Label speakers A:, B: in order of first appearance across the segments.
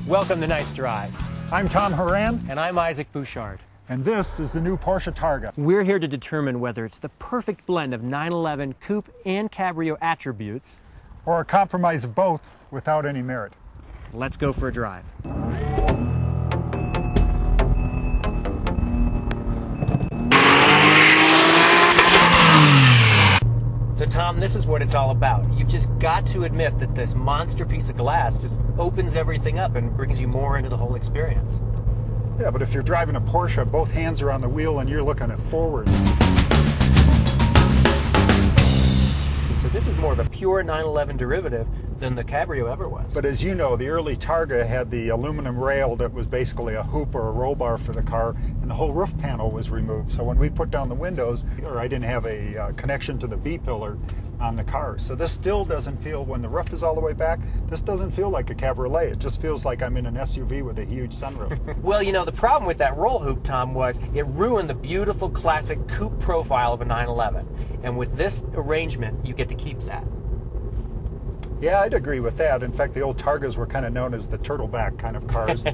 A: Welcome to Nice Drives.
B: I'm Tom Horan.
A: And I'm Isaac Bouchard.
B: And this is the new Porsche Targa.
A: We're here to determine whether it's the perfect blend of 911 coupe and cabrio attributes,
B: or a compromise of both without any merit.
A: Let's go for a drive. So Tom, this is what it's all about. You've just got to admit that this monster piece of glass just opens everything up and brings you more into the whole experience.
B: Yeah, but if you're driving a Porsche, both hands are on the wheel and you're looking forward.
A: So this is more of a pure 911 derivative than the cabrio ever was.
B: But as you know, the early Targa had the aluminum rail that was basically a hoop or a roll bar for the car, and the whole roof panel was removed. So when we put down the windows, or I didn't have a connection to the B-pillar on the car. So this still doesn't feel, when the roof is all the way back, this doesn't feel like a cabriolet. It just feels like I'm in an SUV with a huge sunroof.
A: Well, you know, the problem with that roll hoop, Tom, was it ruined the beautiful classic coupe profile of a 911. And with this arrangement, you get to keep that.
B: Yeah, I'd agree with that. In fact, the old Targas were kind of known as the turtleback kind of cars.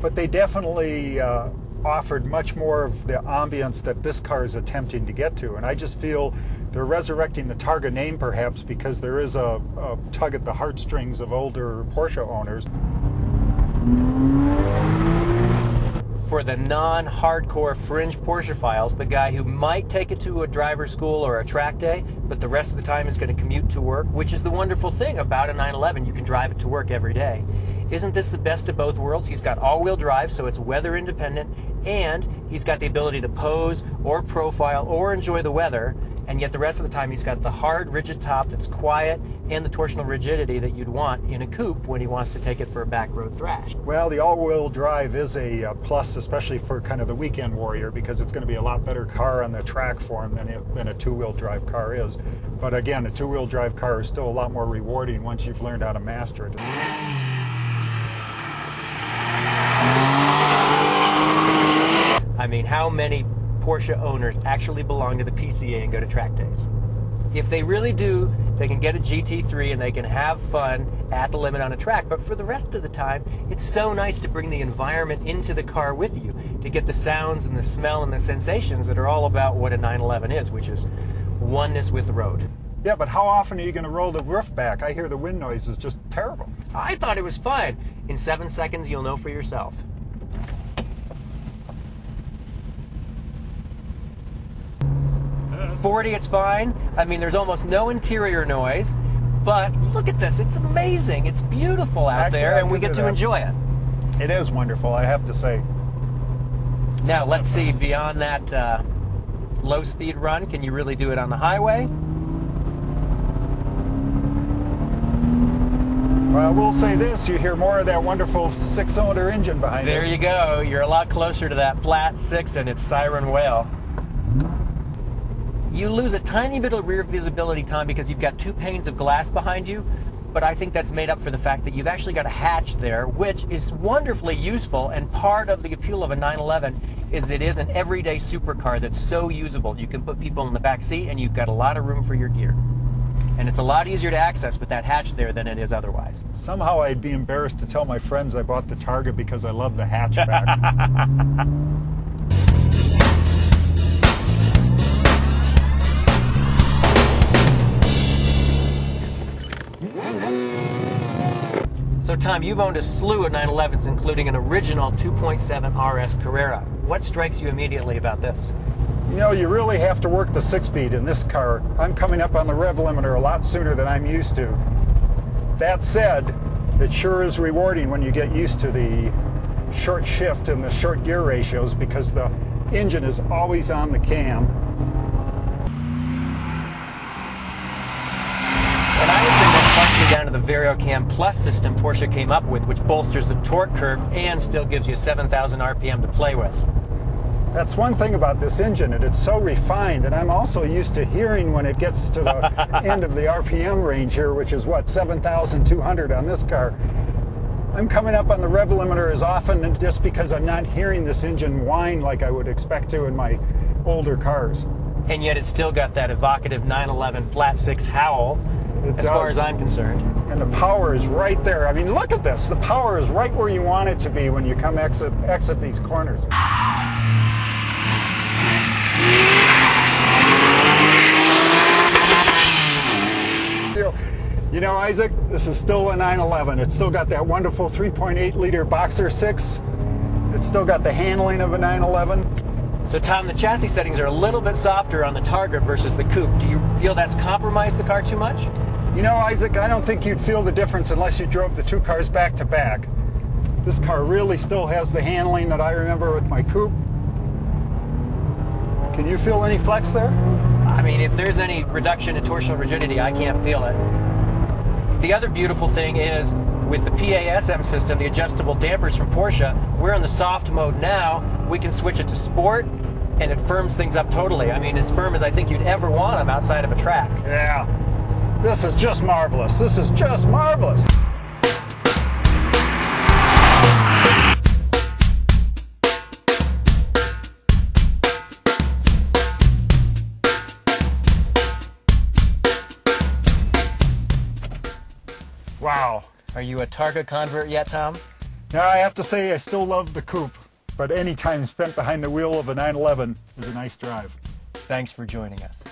B: But they definitely offered much more of the ambience that this car is attempting to get to. And I just feel they're resurrecting the Targa name, perhaps, because there is a tug at the heartstrings of older Porsche owners.
A: For the non-hardcore fringe Porsche files, the guy who might take it to a driver's school or a track day, but the rest of the time is going to commute to work, which is the wonderful thing about a 911. You can drive it to work every day. Isn't this the best of both worlds? He's got all-wheel drive, so it's weather independent, and he's got the ability to pose or profile or enjoy the weather, and yet the rest of the time he's got the hard, rigid top that's quiet and the torsional rigidity that you'd want in a coupe when he wants to take it for a back road thrash.
B: Well, the all-wheel drive is a plus, especially for kind of the weekend warrior, because it's going to be a lot better car on the track for him than a two-wheel drive car is. But again, a two-wheel drive car is still a lot more rewarding once you've learned how to master it.
A: I mean, how many Porsche owners actually belong to the PCA and go to track days? If they really do, they can get a GT3 and they can have fun at the limit on a track. But for the rest of the time, it's so nice to bring the environment into the car with you, to get the sounds and the smell and the sensations that are all about what a 911 is, which is oneness with the road.
B: Yeah, but how often are you going to roll the roof back? I hear the wind noise is just terrible.
A: I thought it was fine. In 7 seconds, you'll know for yourself. 40, it's fine. I mean, there's almost no interior noise, but look at this. It's amazing. It's beautiful out there, and we get to enjoy it.
B: It is wonderful, I have to say.
A: Now, let's see, beyond that low-speed run, can you really do it on the highway?
B: Well, we'll say this, you hear more of that wonderful six-cylinder engine behind us.
A: There you go. You're a lot closer to that flat six and its siren wail. You lose a tiny bit of rear visibility, Tom, because you've got two panes of glass behind you, but I think that's made up for the fact that you've actually got a hatch there, which is wonderfully useful, and part of the appeal of a 911 is it is an everyday supercar that's so usable. You can put people in the back seat, and you've got a lot of room for your gear. And it's a lot easier to access with that hatch there than it is otherwise.
B: Somehow I'd be embarrassed to tell my friends I bought the Targa because I love the hatchback.
A: So Tom, you've owned a slew of 911s, including an original 2.7 RS Carrera. What strikes you immediately about this?
B: You know, you really have to work the 6-speed in this car. I'm coming up on the rev limiter a lot sooner than I'm used to. That said, it sure is rewarding when you get used to the short shift and the short gear ratios, because the engine is always on the cam.
A: And I would say that's partially down to the VarioCam Plus system Porsche came up with, which bolsters the torque curve and still gives you 7,000 RPM to play with.
B: That's one thing about this engine, and it's so refined, and I'm also used to hearing when it gets to the end of the RPM range here, which is what, 7,200 on this car. I'm coming up on the rev limiter as often just because I'm not hearing this engine whine like I would expect to in my older cars.
A: And yet it's still got that evocative 911 flat six howl. as far as I'm concerned.
B: And the power is right there. I mean, look at this. The power is right where you want it to be when you come exit these corners. You know, Isaac, this is still a 911. It's still got that wonderful 3.8 liter Boxer 6. It's still got the handling of a 911.
A: So Tom, the chassis settings are a little bit softer on the Targa versus the Coupe. Do you feel that's compromised the car too much?
B: You know, Isaac, I don't think you'd feel the difference unless you drove the two cars back to back. This car really still has the handling that I remember with my Coupe. Can you feel any flex there?
A: I mean, if there's any reduction in torsional rigidity, I can't feel it. The other beautiful thing is, with the PASM system, the adjustable dampers from Porsche, we're in the soft mode now. We can switch it to sport, and it firms things up totally. I mean, as firm as I think you'd ever want them outside of a track.
B: Yeah, this is just marvelous. This is just marvelous. Wow.
A: Are you a Targa convert yet, Tom?
B: Now, I have to say I still love the Coupe, but any time spent behind the wheel of a 911 is a nice drive.
A: Thanks for joining us.